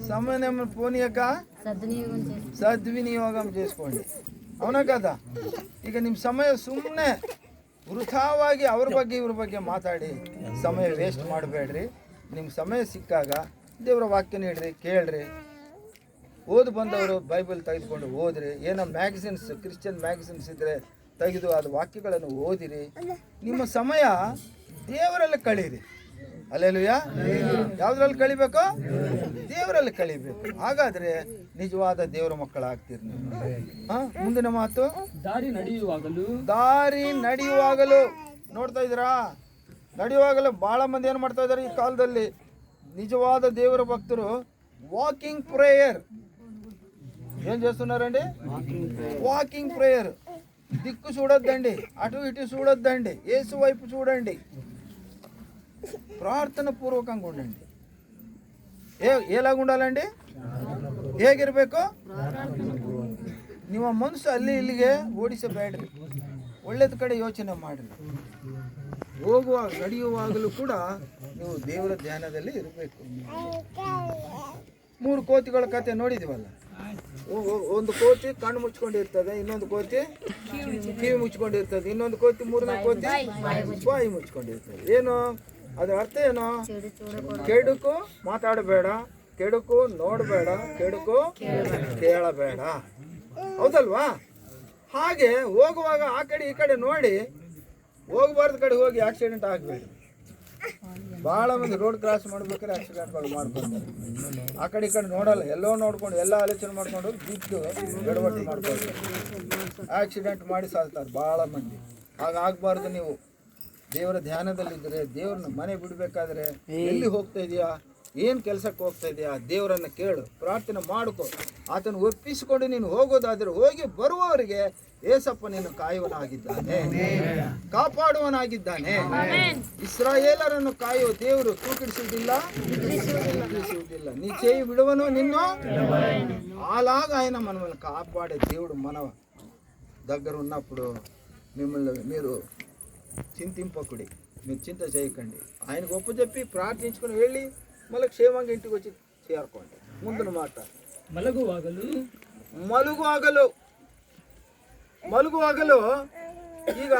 సమయం పోనీయక సద్వినియోగం చేసుకోండి. అవునా కదా? ಈಗ ನಿಮ್ಮ ಸಮಯ ಸುಮ್ಮನೆ ವೃಥಾವಾಗಿ ಅವ್ರ ಬಗ್ಗೆ ಇವ್ರ ಬಗ್ಗೆ ಮಾತಾಡಿ ಸಮಯ ವೇಸ್ಟ್ ಮಾಡಬೇಡ್ರಿ. ನಿಮ್ಮ ಸಮಯ ಸಿಕ್ಕಾಗ ದೇವರ ವಾಕ್ಯ ನೀಡ್ರಿ, ಕೇಳ್ರಿ. ಓದಿ ಬಂದವರು ಬೈಬಲ್ ತೆಗೆದುಕೊಂಡು ಓದ್ರಿ. ಏನೋ ಮ್ಯಾಗಝಿನ್ಸ್, ಕ್ರಿಶ್ಚಿಯನ್ ಮ್ಯಾಗಝಿನ್ಸ್ ಇದ್ದರೆ ತೆಗೆದು ಅದು ವಾಕ್ಯಗಳನ್ನು ಓದಿರಿ. ನಿಮ್ಮ ಸಮಯ ದೇವರಲ್ಲಿ ಕಳೀರಿ. ಅಲ್ಲೆಲೂಯಾ. ಯಾವುದ್ರಲ್ಲಿ ಕಳಿಬೇಕು? ದೇವರಲ್ಲಿ ಕಳಿಬೇಕು. ಹಾಗಾದರೆ ನಿಜವಾದ ದೇವರ ಮಕ್ಕಳಾಗ್ತೀರಿ ನೀವು. ಮುಂದಿನ ಮಾತು, ದಾರಿ ನಡೆಯುವಾಗಲೂ ನೋಡ್ತಾ ಇದ್ದೀರಾ? ನಡೆಯುವಾಗಲೂ ಭಾಳ ಮಂದಿ ಏನು ಮಾಡ್ತಾ ಇದ್ದಾರೆ ಈ ಕಾಲದಲ್ಲಿ? ನಿಜವಾದ ದೇವರ ಭಕ್ತರು ವಾಕಿಂಗ್ ಪ್ರೇಯರ್, ఏం చేస్తున్నారండి? Walking prayer. దిక్కు చూడొద్దండి, అటు ఇటు చూడొద్దండి, యేసు వైపు చూడండి, ಪ್ರಾರ್ಥನಾ ಪೂರ್ವಕಂగా ఉండండి. ಏಲಾಗುಂಡಾಲಂಡಿ? ಹೇಗಿರಬೇಕು? ನಿಮ್ಮ ಮನಸ್ಸು ಅಲ್ಲಿ ಇಲ್ಲಿಗೆ ಓಡಿಸಬೇಡ್ರಿ, ಒಳ್ಳೆದ ಕಡೆ ಯೋಚನೆ ಮಾಡಿರಿ. ಹೋಗುವಾಗ ನಡೆಯುವಾಗಲೂ ಕೂಡ ನೀವು ದೇವರ ಧ್ಯಾನದಲ್ಲಿ ಇರಬೇಕು. 3 ಕೋತಿಗಳ ಕತೆ ನೋಡಿದೀವಲ್ಲ. ಒಂದು ಕೋತಿ ಕಣ್ಣು ಮುಚ್ಕೊಂಡಿರ್ತದೆ, ಇನ್ನೊಂದು ಕೋತಿ ಕಿವಿ ಮುಚ್ಕೊಂಡಿರ್ತದೆ, ಇನ್ನೊಂದು ಕೋತಿ, ಮೂರನೇ ಕೋತಿ ಬಾಯಿ ಮುಚ್ಕೊಂಡಿರ್ತದೆ. ಏನು ಅದರ ಅರ್ಥ? ಏನು? ಕೆಡುಕು ಮಾತಾಡಬೇಡ, ಕೆಡುಕು ನೋಡಬೇಡ, ಕೆಡುಕು ಕೇಳಬೇಡ. ಹೌದಲ್ವಾ? ಹಾಗೆ ಹೋಗುವಾಗ ಆ ಕಡೆ ಈ ಕಡೆ ನೋಡಿ, ಹೋಗಬಾರ್ದ ಕಡೆ ಹೋಗಿ ಆಕ್ಸಿಡೆಂಟ್ ಆಗಬೇಡಿ. ಭಾಳ ಮಂದಿ ರೋಡ್ ಕ್ರಾಸ್ ಮಾಡ್ಬೇಕಾದ್ರೆ ಆಕ್ಸಿಡೆಂಟ್ಗಳು ಮಾಡ್ಕೊಂತಾರೆ. ಆ ಕಡೆ ಈ ಕಡೆ ನೋಡಲ್ಲ, ಎಲ್ಲೋ ನೋಡ್ಕೊಂಡು ಎಲ್ಲ ಆಲೋಚನೆ ಮಾಡ್ಕೊಂಡು ಬಿದ್ದು ಎಡವಟ್ಟು ಮಾಡ್ಕೊಂಡು ಆಕ್ಸಿಡೆಂಟ್ ಮಾಡಿ ಸಾಲ್ತಾರೆ ಭಾಳ ಮಂದಿ. ಹಾಗಾಗಬಾರ್ದು. ನೀವು ದೇವರ ಧ್ಯಾನದಲ್ಲಿದ್ದರೆ, ದೇವ್ರನ್ನ ಮನೆ ಬಿಡಬೇಕಾದ್ರೆ ಎಲ್ಲಿ ಹೋಗ್ತಾ ಇದೆಯಾ, ಏನು ಕೆಲಸಕ್ಕೆ ಹೋಗ್ತಾ ಇದೆಯಾ, ದೇವರನ್ನು ಕೇಳು, ಪ್ರಾರ್ಥನೆ ಮಾಡ್ಕೊ. ಆತನ ಒಪ್ಪಿಸಿಕೊಂಡು ನೀನು ಹೋಗೋದಾದರೆ ಹೋಗಿ ಬರುವವರಿಗೆ ಏಸಪ್ಪ ನೀನು ಕಾಯುವನಾಗಿದ್ದಾನೆ, ಕಾಪಾಡುವನಾಗಿದ್ದಾನೆ. ಇಸ್ರಾಯೇಲರನ್ನು ಕಾಯುವ ದೇವರು ತೂಕಿಡಿಸುವುದಿಲ್ಲ, నీ చేయి విడువను నిన్ను. అలాగా ఆయన మనల్ని కాపాడే దేవుడు మన దగ్గర ఉన్నప్పుడు మిమ్మల్ని మీరు చింతింపకుడి, మీరు చింత చేయకండి. ఆయన గొప్ప చెప్పి ప్రార్థించుకుని వెళ్ళి మళ్ళీ క్షేమంగా ఇంటికి వచ్చి చేరుకోండి. ముందున మాట ಮಲಗುವಾಗಲೂ ಈಗ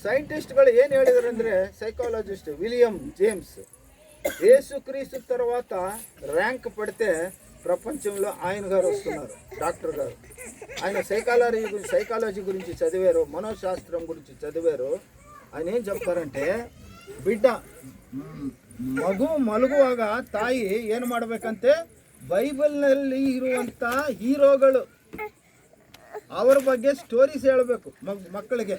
ಸೈಂಟಿಸ್ಟ್ಗಳು ಏನು ಹೇಳಿದ್ರು ಅಂದರೆ, సైకాలజిస్ట్ విలియం జేమ్స్, యేసుక్రీస్తు తర్వాత ర్యాంక్ పడితే ప్రపంచంలో ఆయన గారు వస్తున్నారు, డాక్టర్ గారు. ఆయన సైకాలజీ గురించి చదివారు, మనోశాస్త్రం గురించి చదివారు. ఆయన ఏం చెప్తారంటే, ಬಿಡ್ಡ ಮಗು ಮಲಗುವಾಗ ತಾಯಿ ಏನು ಮಾಡಬೇಕಂತೆ, ಬೈಬಲ್ನಲ್ಲಿ ಇರುವಂಥ ಹೀರೋಗಳು ಅವರ ಬಗ್ಗೆ ಸ್ಟೋರೀಸ್ ಹೇಳಬೇಕು ಮಕ್ಕಳಿಗೆ.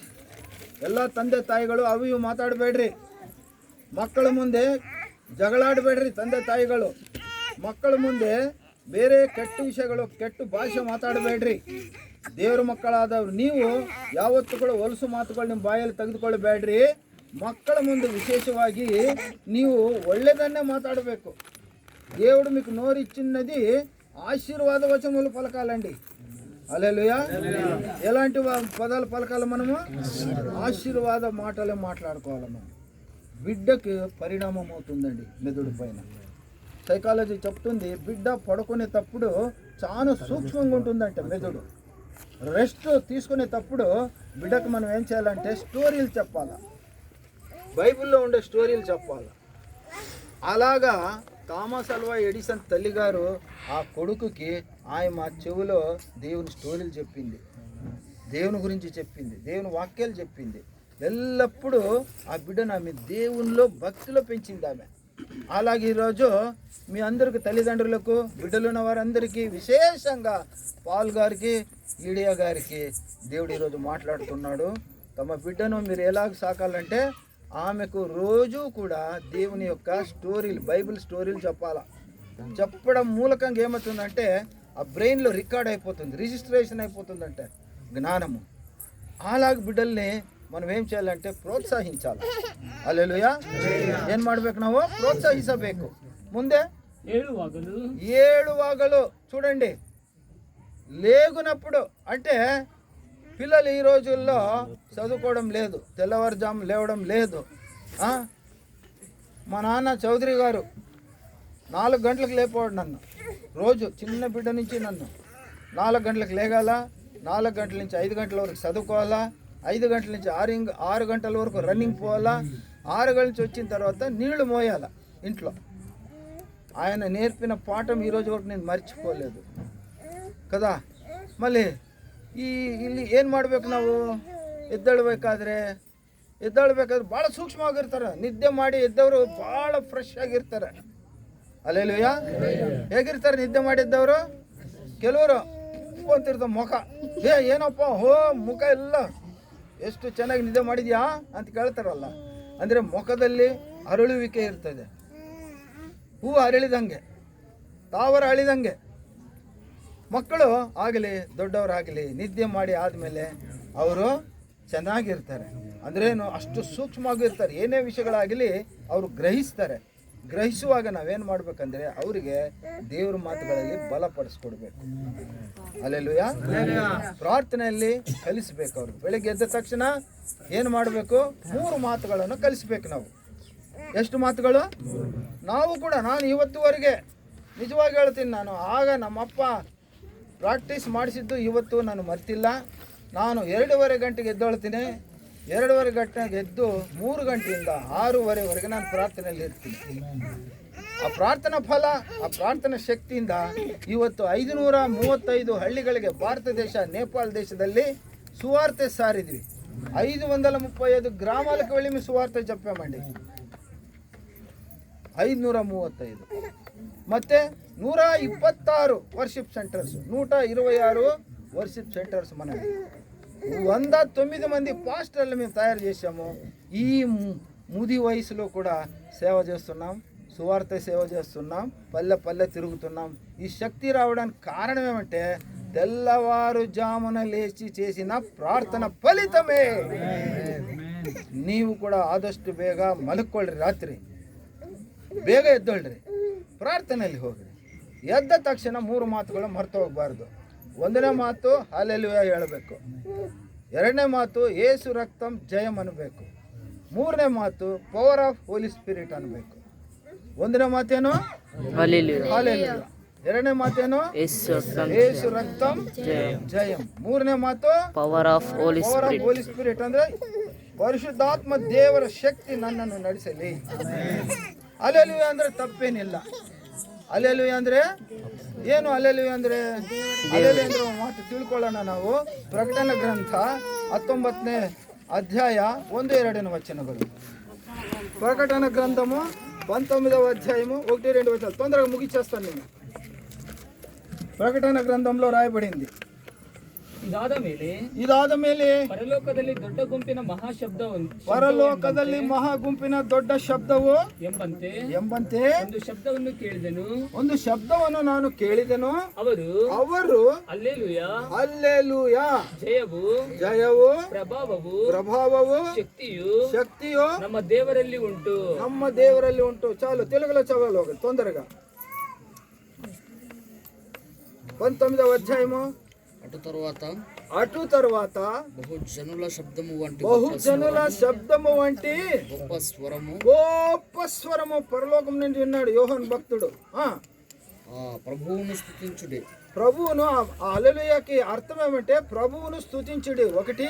ಎಲ್ಲ ತಂದೆ ತಾಯಿಗಳು ಅವು ಇವು ಮಾತಾಡಬೇಡ್ರಿ, ಮಕ್ಕಳ ಮುಂದೆ ಜಗಳಾಡಬೇಡ್ರಿ. ತಂದೆ ತಾಯಿಗಳು ಮಕ್ಕಳ ಮುಂದೆ ಬೇರೆ ಕೆಟ್ಟ ವಿಷಯಗಳು, ಕೆಟ್ಟ ಭಾಷೆ ಮಾತಾಡಬೇಡ್ರಿ. ದೇವ್ರ ಮಕ್ಕಳಾದವ್ರು ನೀವು ಯಾವತ್ತೂ ಕೂಡ ಹೊಲಸು ಮಾತುಗಳು ನಿಮ್ಮ ಬಾಯಲ್ಲಿ ತೆಗೆದುಕೊಳ್ಳಬೇಡ್ರಿ. మక్కల ముందు విశేషವಾಗಿ ನೀವು ಒಳ್ಳೆದನ್ನೇ మాట్లాడಬೇಕು. దేవుడు మీకు నోరిచ్చినది ఆశీర్వాద వచనములు పలకాలండి. హల్లెలూయా. ఎలాంటి పదాలు పలకాలి మనము? ఆశీర్వాద మాటలే మాట్లాడుకోవాలి. మనం బిడ్డకి పరిణామం అవుతుందండి మెదడు పైన. సైకాలజీ చెప్తుంది, బిడ్డ పడుకునేటప్పుడు చాలా సూక్ష్మంగా ఉంటుందంటే మెదడు. రెస్ట్ తీసుకునేటప్పుడు బిడ్డకు మనం ఏం చేయాలంటే స్టోరీలు చెప్పాలి, బైబిల్లో ఉండే స్టోరీలు చెప్పాలి. అలాగా థామస్ అల్వా ఎడిసన్ తల్లిగారు ఆ కొడుకుకి ఆయన చెవిలో దేవుని స్టోరీలు చెప్పింది, దేవుని గురించి చెప్పింది, దేవుని వాక్యాలు చెప్పింది. ఎల్లప్పుడూ ఆ బిడ్డను ఆమె దేవునిలో భక్తిలో పెంచింది ఆమె. అలాగే ఈరోజు మీ అందరికి తల్లిదండ్రులకు, బిడ్డలున్న వారందరికీ, విశేషంగా పాల్ గారికి, ఈడియా గారికి దేవుడు ఈరోజు మాట్లాడుతున్నాడు. తమ బిడ్డను మీరు ఎలాగ సాకాలంటే, ఆమెకు రోజు కూడా దేవుని యొక్క స్టోరీలు, బైబిల్ స్టోరీలు చెప్పాలా. చెప్పడం మూలకంగా ఏమవుతుందంటే ఆ బ్రెయిన్లో రికార్డ్ అయిపోతుంది, రిజిస్ట్రేషన్ అయిపోతుందంటే జ్ఞానము. అలాగ బిడ్డల్ని మనం ఏం చేయాలంటే ಪ್ರೋತ್ಸಾಹಿಂచాలి. ಹಲ್ಲೆಲೂಯಾ. ಏನು ಮಾಡಬೇಕು ನಾವು? ಪ್ರೋತ್ಸಾಹಿಸಬೇಕು. ಮುಂದೆ 7 వాగలు చూడండి. లేగునప్పుడు అంటే పిల్లలు ఈ రోజుల్లో చదువుకోవడం లేదు, తెల్లవారుజాము లేవడం లేదు. మా నాన్న చౌదరి గారు 4 గంటలకు లేపవాడు నన్ను రోజు, చిన్న బిడ్డ నుంచి నన్ను 4 గంటలకు లేగాల, 4 గంటల నుంచి 5 గంటల వరకు చదువుకోవాలా, 5 గంటల నుంచి 6 గంటల వరకు రన్నింగ్ పోవాలా, 6 గంటల నుంచి వచ్చిన తర్వాత నీళ్లు మోయాల ఇంట్లో. ఆయన నేర్పిన పాఠం ఈరోజు వరకు నేను మర్చిపోలేదు కదా. మళ్ళీ ಇಲ್ಲಿ ಏನು ಮಾಡಬೇಕು ನಾವು? ಎದ್ದೇಳಬೇಕಾದ್ರೆ ಭಾಳ ಸೂಕ್ಷ್ಮವಾಗಿರ್ತಾರೆ. ನಿದ್ದೆ ಮಾಡಿ ಎದ್ದವರು ಭಾಳ ಫ್ರೆಶ್ ಆಗಿರ್ತಾರೆ. ಹಲ್ಲೆಲೂಯಾ. ಹೇಗಿರ್ತಾರೆ ನಿದ್ದೆ ಮಾಡಿದ್ದವರು? ಕೆಲವರು ಅಂತಿರ್ತಾರೆ ಮುಖ, ಏನಪ್ಪ ಮುಖ ಎಲ್ಲ ಎಷ್ಟು ಚೆನ್ನಾಗಿ ನಿದ್ದೆ ಮಾಡಿದ್ಯಾ ಅಂತ ಕೇಳ್ತಾರಲ್ಲ. ಅಂದರೆ ಮುಖದಲ್ಲಿ ಅರಳುವಿಕೆ ಇರ್ತದೆ, ಹೂವು ಅರಳಿದಂಗೆ, ತಾವರ ಅಳಿದಂಗೆ. ಮಕ್ಕಳು ಆಗಲಿ ದೊಡ್ಡವರಾಗಲಿ ನಿದ್ದೆ ಮಾಡಿ ಆದಮೇಲೆ ಅವರು ಚೆನ್ನಾಗಿರ್ತಾರೆ. ಅಂದ್ರೇನು, ಅಷ್ಟು ಸೂಕ್ಷ್ಮವಾಗಿರ್ತಾರೆ. ಏನೇ ವಿಷಯಗಳಾಗಲಿ ಅವರು ಗ್ರಹಿಸ್ತಾರೆ. ಗ್ರಹಿಸುವಾಗ ನಾವೇನು ಮಾಡ್ಬೇಕಂದ್ರೆ ಅವರಿಗೆ ದೇವ್ರ ಮಾತುಗಳಲ್ಲಿ ಬಲಪಡಿಸ್ಕೊಡ್ಬೇಕು. ಅಲ್ಲೆಲ್ಲೂಯ. ಪ್ರಾರ್ಥನೆಯಲ್ಲಿ ಕಲಿಸ್ಬೇಕು. ಅವರು ಬೆಳಿಗ್ಗೆ ಎದ್ದ ತಕ್ಷಣ ಏನು ಮಾಡಬೇಕು? 3 ಮಾತುಗಳನ್ನು ಕಲಿಸ್ಬೇಕು ನಾವು. ಎಷ್ಟು ಮಾತುಗಳು? ನಾವು ಕೂಡ, ನಾನು ಇವತ್ತುವರೆಗೆ ನಿಜವಾಗಿ ಹೇಳ್ತೀನಿ, ನಾನು ಆಗ ನಮ್ಮಪ್ಪ ಪ್ರಾಕ್ಟೀಸ್ ಮಾಡಿಸಿದ್ದು ಇವತ್ತು ನಾನು ಮರ್ತಿಲ್ಲ. ನಾನು 2:30 ಗಂಟೆಗೆ ಎದ್ದೇಳ್ತೀನಿ. 2:30 ಗಂಟೆಗೆ ಎದ್ದು 3 ಗಂಟೆಯಿಂದ 6:30ವರೆಗೆ ನಾನು ಪ್ರಾರ್ಥನೆಯಲ್ಲಿ ಇರ್ತೀನಿ. ಆ ಪ್ರಾರ್ಥನಾ ಫಲ, ಆ ಪ್ರಾರ್ಥನಾ ಶಕ್ತಿಯಿಂದ ಇವತ್ತು 535 ಹಳ್ಳಿಗಳಿಗೆ ಭಾರತ ದೇಶ, ನೇಪಾಳ ದೇಶದಲ್ಲಿ ಸುವಾರ್ತೆ ಸಾರಿದ್ವಿ. 535 గ్రామాలకు వెళ్ళి మీ సువార్త చెప్పామండి. 535 ಮತ್ತೆ 126 వర్షిప్ సెంటర్స్, 126 వర్షిప్ సెంటర్స్ మనకి. 109 మంది పాస్టర్లు మేము తయారు చేశాము. ఈ ముది వయసులో కూడా సేవ చేస్తున్నాం, సువార్త సేవ చేస్తున్నాం, పల్లె పల్లె తిరుగుతున్నాం. ఈ శక్తి రావడానికి కారణం ఏమంటే తెల్లవారుజామున లేచి చేసిన ప్రార్థన ఫలితమే. ನೀವು ಕೂಡ ಆದಷ್ಟು ಬೇಗ ಮಲ್ಕೊಳ್ಳ್ರಿ, ರಾತ್ರಿ ಬೇಗ ಎದ್ದೊಳ್ರಿ, ಪ್ರಾರ್ಥನೆಯಲ್ಲಿ ಹೋಗ್ರಿ. ಎದ್ದ ತಕ್ಷಣ 3 ಮಾತುಗಳು ಮರ್ತು ಹೋಗಬಾರ್ದು. 1ನೇ ಮಾತು ಹಲ್ಲೆಲೂಯಾ ಹೇಳಬೇಕು. 2ನೇ ಮಾತು ಯೇಸು ರಕ್ತಂ ಜಯಂ ಅನ್ನಬೇಕು. 3ನೇ ಮಾತು ಪವರ್ ಆಫ್ ಹೋಲಿ ಸ್ಪಿರಿಟ್ ಅನ್ನಬೇಕು. 1ನೇ ಮಾತೇನು? ಹಲ್ಲೆಲೂಯಾ. 2ನೇ ಮಾತೇನು? ಯೇಸು ರಕ್ತಂ ಜಯಂ. 3ನೇ ಮಾತು ಪವರ್ ಆಫ್ ಹೋಲಿ ಸ್ಪಿರಿಟ್. ಅಂದ್ರೆ ಪರಿಶುದ್ಧಾತ್ಮ ದೇವರ ಶಕ್ತಿ ನನ್ನನ್ನು ನಡೆಸಲಿ. ಹಲ್ಲೆಲೂಯಾ ಅಂದ್ರೆ ತಪ್ಪೇನಿಲ್ಲ. ಹಲ್ಲೆಲೂಯಾ ಅಂದ್ರೆ ಏನು? ಹಲ್ಲೆಲೂಯಾ ಅಂದ್ರೆ ಮಾತು ತಿಳ್ಕೊಳ್ಳೋಣ ನಾವು. ಪ್ರಕಟಣೆ ಗ್ರಂಥ 19ನೇ అధ్యాయ 1-2 వచనಗಳು. ప్రకటన గ్రంథము 19వ అధ్యాయము 1-2 వచనాలు. తొందరగా ముగించేస్తాను నేను. ప్రకటన గ్రంథంలో రాయబడింది, ಇದಾದ ಮೇಲೆ ಪರಲೋಕದಲ್ಲಿ ದೊಡ್ಡ ಗುಂಪಿನ ಮಹಾ ಗುಂಪಿನ ದೊಡ್ಡ ಶಬ್ದವು ಎಂಬಂತೆ ಒಂದು ಶಬ್ದವನ್ನು ನಾನು ಕೇಳಿದೆನು. ಅವರು ಹಲ್ಲೆಲೂಯಾ, ಜಯವು ಪ್ರಭಾವವು ಶಕ್ತಿಯು ನಮ್ಮ ದೇವರಲ್ಲಿ ಉಂಟು. ಚಾಲು తెలుగులో చదవాలి తొందరగా. 19వ అధ్యాయము. అటు తరువాత బహుజనుల శబ్దము వంటి గొప్ప స్వరము పరలోకం నుండి విన్నాడు యోహాను భక్తుడు. ప్రభువును హల్లెలూయాకి అర్థం ఏమంటే ప్రభువును స్తుతించుడి. 1